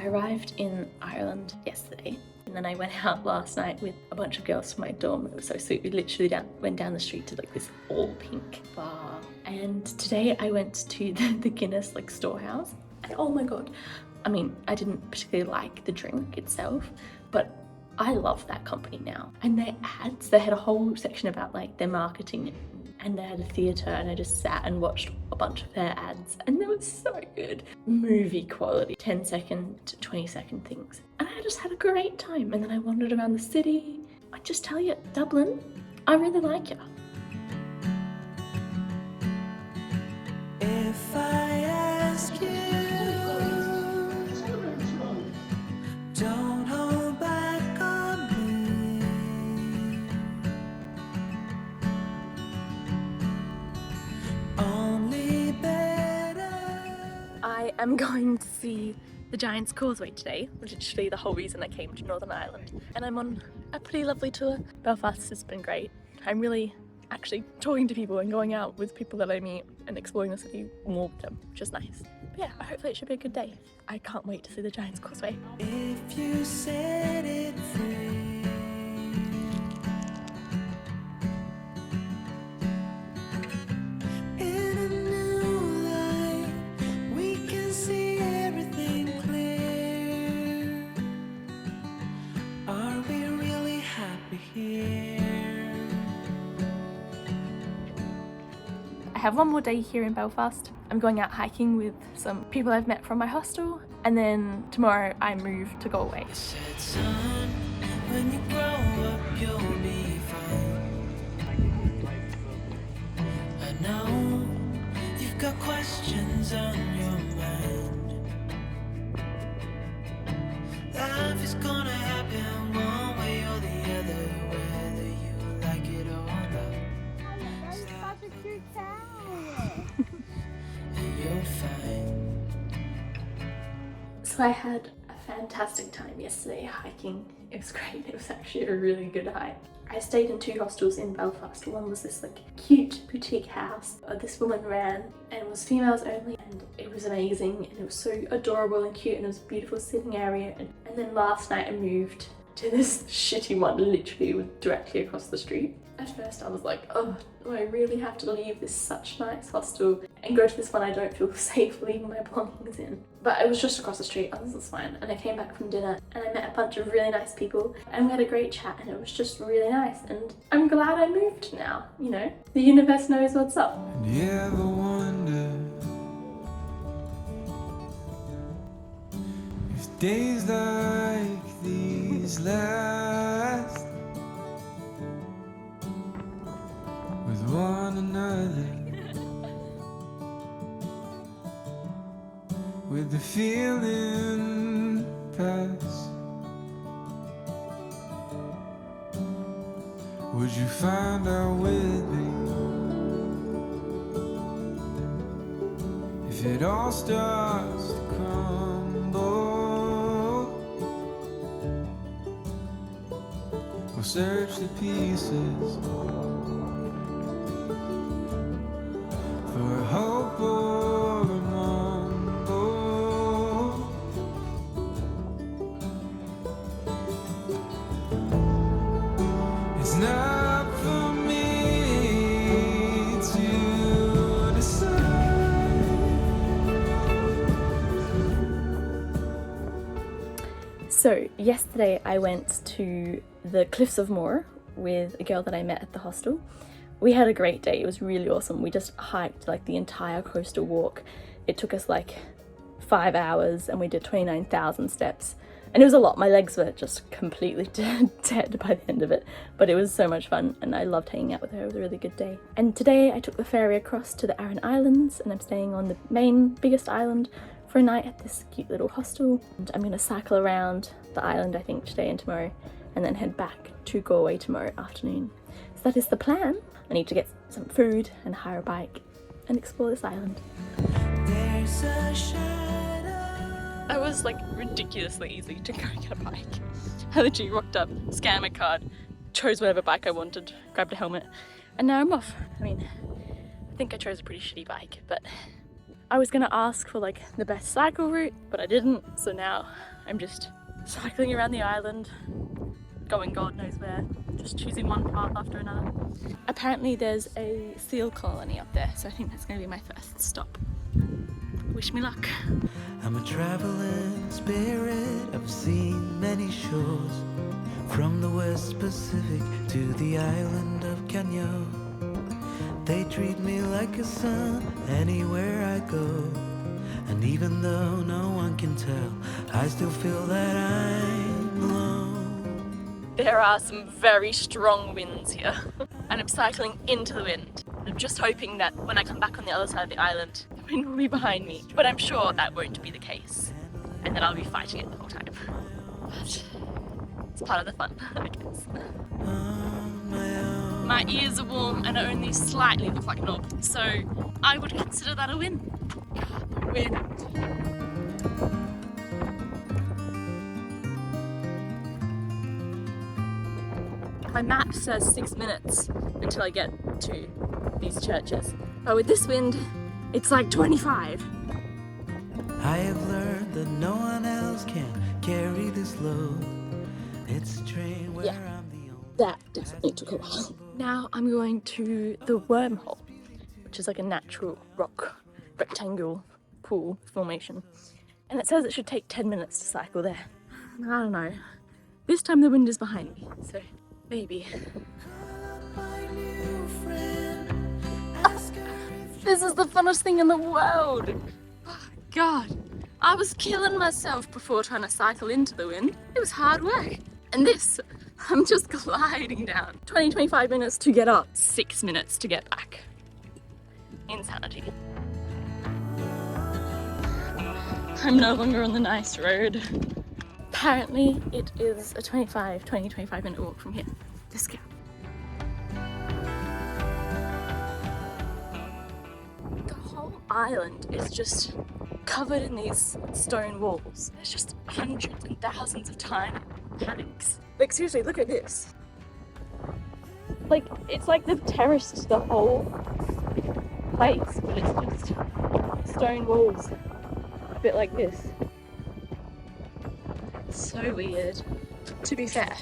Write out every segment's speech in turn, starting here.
arrived in Ireland yesterday, and then I went out last night with a bunch of girls from my dorm. It was so sweet. We literally went down the street to like this all pink bar. And today I went to the Guinness like storehouse. And oh my god, I mean, I didn't particularly like the drink itself, but I love that company now. And their ads, they had a whole section about like their marketing, and they had a theatre, and I just sat and watched a bunch of their ads, and they were so good. Movie quality, 10-second to 20-second things. And I just had a great time. And then I wandered around the city. I just tell you, Dublin, I really like you. If I ask you, don't hold back on me. Only better. I am going to see the Giant's Causeway today, literally the whole reason I came to Northern Ireland. And I'm on a pretty lovely tour. Belfast has been great. I'm really actually talking to people and going out with people that I meet and exploring the city more with them, which is nice. But yeah, hopefully it should be a good day. I can't wait to see the Giant's Causeway. If you set it free, in a new light, we can see everything clear. Are we really happy here? I have one more day here in Belfast. I'm going out hiking with some people I've met from my hostel, and then tomorrow I move to Galway. Said, son, when you grow up, you'll be fine. I know you've got questions on your mind. Life is gonna happen one way or the other, whether you like it or not. Such a cute cow. And you're fine. So I had a fantastic time yesterday hiking. It was great. It was actually a really good hike. I stayed in 2 hostels in Belfast. One was this like cute boutique house this woman ran, and it was females only, and it was amazing, and it was so adorable and cute, and it was a beautiful sitting area. And then last night I moved to this shitty one, literally directly across the street. At first I was like, oh, do I really have to leave this such nice hostel and go to this one I don't feel safe leaving my belongings in? But it was just across the street, oh, this is fine. And I came back from dinner and I met a bunch of really nice people, and we had a great chat, and it was just really nice. And I'm glad I moved now, you know? The universe knows what's up. Do you ever wonder if days like these last with one another, with the feeling pass? Would you find out with me if it all starts to crumble? We'll search the pieces for a hope or a mumble. It's not for me to decide. So yesterday I went to the Cliffs of Moher with a girl that I met at the hostel. We had a great day. It was really awesome. We just hiked like the entire coastal walk. It took us like 5 hours, and we did 29,000 steps. And it was a lot. My legs were just completely dead by the end of it. But it was so much fun, and I loved hanging out with her. It was a really good day. And today I took the ferry across to the Aran Islands, and I'm staying on the main, biggest island for a night at this cute little hostel. And I'm gonna cycle around the island, I think, today and tomorrow, and then head back to Galway tomorrow afternoon. So that is the plan. I need to get some food and hire a bike and explore this island. There's a shadow. It was like ridiculously easy to go get a bike. I literally rocked up, scanned my card, chose whatever bike I wanted, grabbed a helmet, and now I'm off. I mean, I think I chose a pretty shitty bike, but I was gonna ask for like the best cycle route, but I didn't, so now I'm just cycling around the island, going God knows where, just choosing one path after another. Apparently there's a seal colony up there, so I think that's going to be my first stop. Wish me luck. I'm a traveling spirit, I've seen many shores, from the West Pacific to the island of Kenya. They treat me like a son anywhere I go, and even though no one can tell, I still feel that I'm alone. There are some very strong winds here, and I'm cycling into the wind. I'm just hoping that when I come back on the other side of the island, the wind will be behind me, but I'm sure that won't be the case, and that I'll be fighting it the whole time. But it's part of the fun, I guess. My ears are warm and I only slightly look like an orb, so I would consider that a win. The wind. My map says 6 minutes until I get to these churches, but with this wind, it's like 25. I have learned that no one else can carry this load. It's a train where I'm the only. That definitely took a while. Now I'm going to the wormhole, which is like a natural rock rectangle pool formation. And it says it should take 10 minutes to cycle there. I don't know. This time the wind is behind me, so maybe. This is the funnest thing in the world. Oh, God, I was killing myself before trying to cycle into the wind. It was hard work. And this, I'm just gliding down. 20-25 minutes to get up, 6 minutes to get back. Insanity. I'm no longer on the nice road. Apparently it is a 20-25 minute walk from here. Let's go. The whole island is just covered in these stone walls. There's just hundreds and thousands of tiny paddocks. Like seriously, look at this. Like, it's like they've terraced the whole place, but it's just stone walls. A bit like this. It's so weird. To be fair,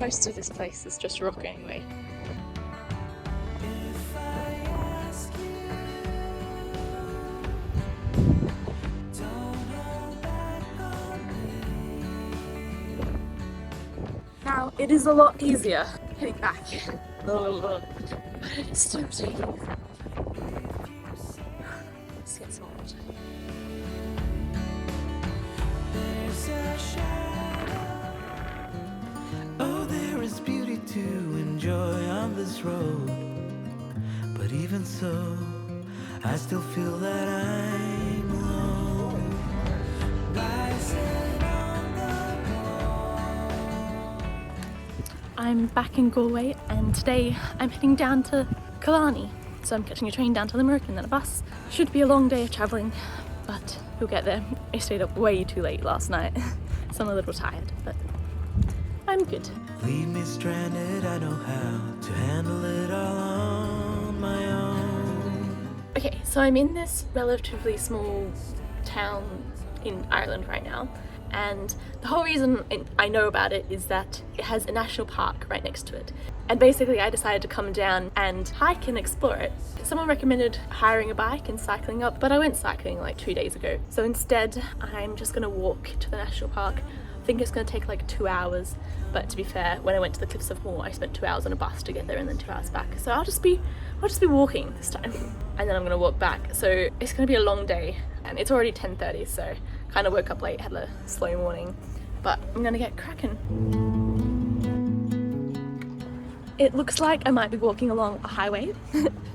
most of this place is just rock anyway. Now, it is a lot easier heading back, but it is still taking. Let's get some water. Oh, there is beauty to enjoy on this road, but even so, I still feel that I'm alone. Rising on the wall. I'm back in Galway, and today I'm heading down to Killarney. So I'm catching a train down to Limerick and then a bus. Should be a long day of travelling, but we'll get there. I stayed up way too late last night, so I'm a little tired, but I'm good. Leave me stranded, I know how to handle it all on my own. Okay, so I'm in this relatively small town in Ireland right now, and the whole reason I know about it is that it has a national park right next to it. And basically I decided to come down and hike and explore it. Someone recommended hiring a bike and cycling up, but I went cycling like 2 days ago. So instead, I'm just gonna walk to the national park. I think it's gonna take like 2 hours, but to be fair, when I went to the Cliffs of Moher, I spent 2 hours on a bus to get there and then 2 hours back. So I'll just be walking this time. And then I'm gonna walk back. So it's gonna be a long day, and it's already 10:30, so kind of woke up late, had a slow morning, but I'm gonna get cracking. It looks like I might be walking along a highway,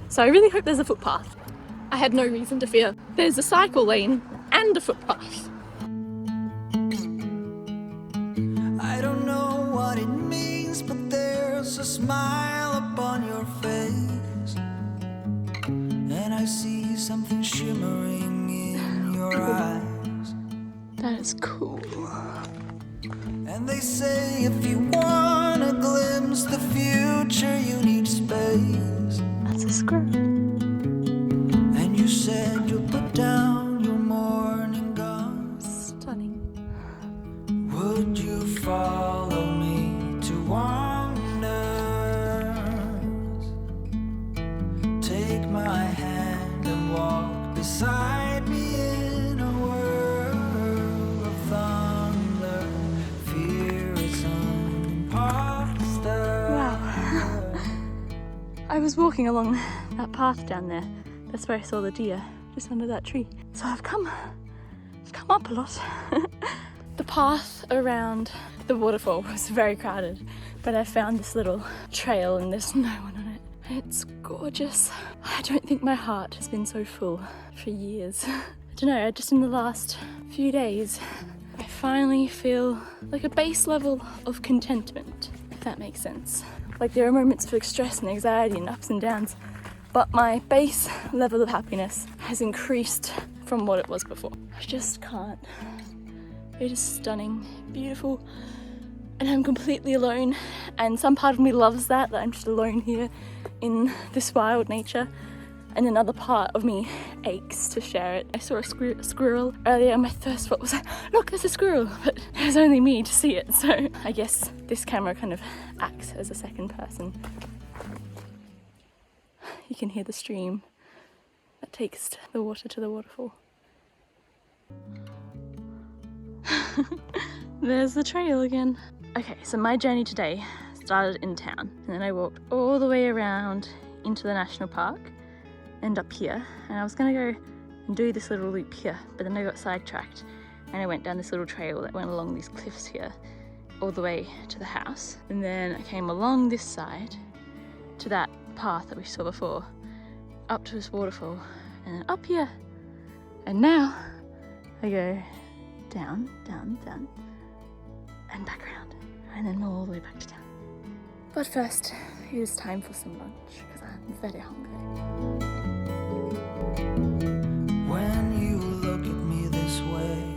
so I really hope there's a footpath. I had no reason to fear. There's a cycle lane and a footpath. I don't know what it means, but there's a smile upon your face, and I see something shimmering in your eyes. That is cool. And they say if you want to glimpse the future, you need space. That's a squirrel. And you said you'll put down your morning gauze. Stunning. my hand and walk beside me in a world of thunder. Fear is an imposter. Wow. I was walking along that path down there. That's where I saw the deer, just under that tree. So I've come up a lot. The path around the waterfall was very crowded, but I found this little trail and there's no one on it. It's gorgeous. I don't think my heart has been so full for years. I don't know, just in the last few days, I finally feel like a base level of contentment, if that makes sense. Like there are moments of stress and anxiety and ups and downs, but my base level of happiness has increased from what it was before. I just can't. It is stunning, beautiful, and I'm completely alone. And some part of me loves that I'm just alone here in this wild nature. And another part of me aches to share it. I saw a squirrel earlier and my first thought was, look, there's a squirrel, but it was only me to see it. So I guess this camera kind of acts as a second person. You can hear the stream that takes the water to the waterfall. There's the trail again. Okay, so my journey today started in town and then I walked all the way around into the national park and up here, and I was gonna go and do this little loop here, but then I got sidetracked and I went down this little trail that went along these cliffs here all the way to the house, and then I came along this side to that path that we saw before, up to this waterfall, and then up here, and now I go down, down, down, and back around, and then all the way back to town. But first, it is time for some lunch, because I'm very hungry. When you look at me this way,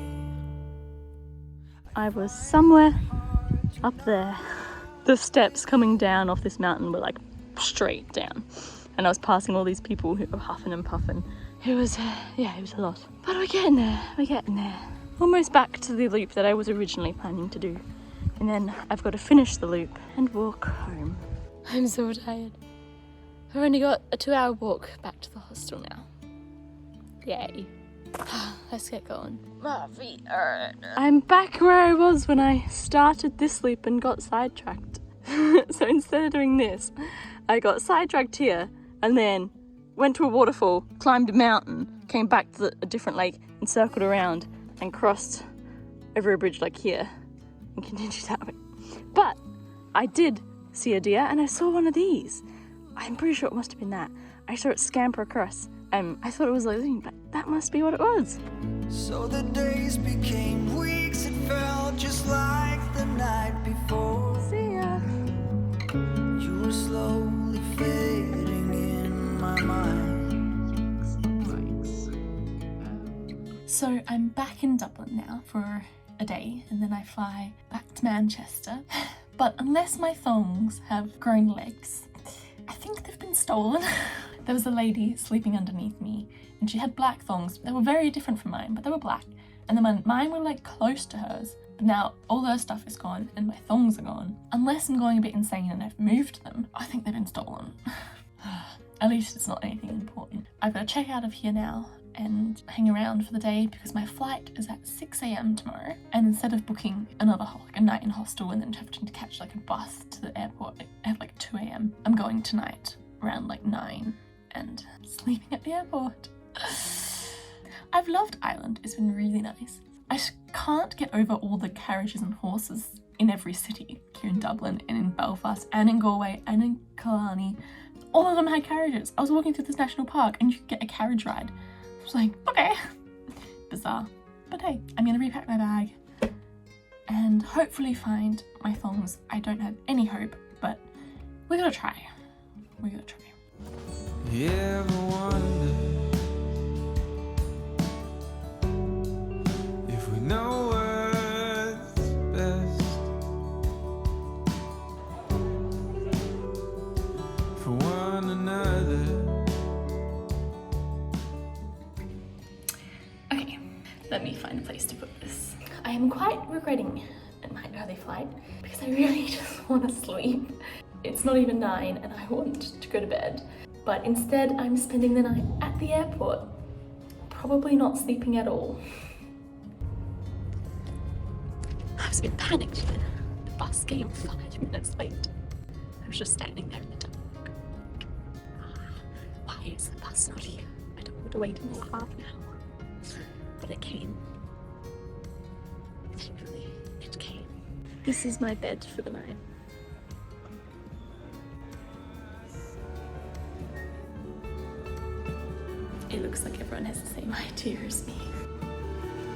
I was somewhere up there. The steps coming down off this mountain were like straight down, and I was passing all these people who were huffing and puffing. It was a lot. But we're getting there. Almost back to the loop that I was originally planning to do. And then I've got to finish the loop and walk home. I'm so tired. I've only got a 2-hour walk back to the hostel now. Yay. Let's get going. My feet hurt. I'm back where I was when I started this loop and got sidetracked. So instead of doing this, I got sidetracked here and then went to a waterfall, climbed a mountain, came back to a different lake and circled around and crossed over a bridge like here and continued that way. But I did see a deer and I saw one of these. I'm pretty sure it must have been that. I saw it scamper across. I thought it was like, but that must be what it was. so the days became weeks. It felt just like the night before. See ya. You were slowly fading in my mind. So I'm back in Dublin now for a day and then I fly back to Manchester. But unless my thongs have grown legs, I think they've been stolen. There was a lady sleeping underneath me and she had black thongs. They were very different from mine, but they were black. And then mine were like close to hers. But now all her stuff is gone and my thongs are gone. Unless I'm going a bit insane and I've moved them, I think they've been stolen. At least it's not anything important. I've got to check out of here now and hang around for the day because my flight is at 6 a.m. tomorrow. And instead of booking another a night in hostel and then having to catch like a bus to the airport at like 2 a.m, I'm going tonight around like 9 and sleeping at the airport. I've loved Ireland, it's been really nice. I can't get over all the carriages and horses in every city, here in Dublin and in Belfast and in Galway and in Killarney. All of them had carriages. I was walking through this national park and you could get a carriage ride. I was like, okay, bizarre. But hey, I'm gonna repack my bag and hopefully find my thongs. I don't have any hope, but we're gonna try. We're gonna try. You ever wonder if we know what's best for one another? Okay, let me find a place to put this. I am quite regretting my early flight because I really just want to sleep. It's not even 9 and I want to go to bed. But instead, I'm spending the night at the airport, probably not sleeping at all. I was a bit panicked. The bus came 5 minutes late. I was just standing there in the dark. Why is the bus not here? I don't want to wait another half an hour. But it came. Thankfully, it came. This is my bed for the night. It looks like everyone has the same idea as me.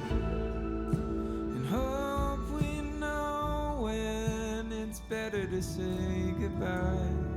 And hope we know when it's better to say goodbye.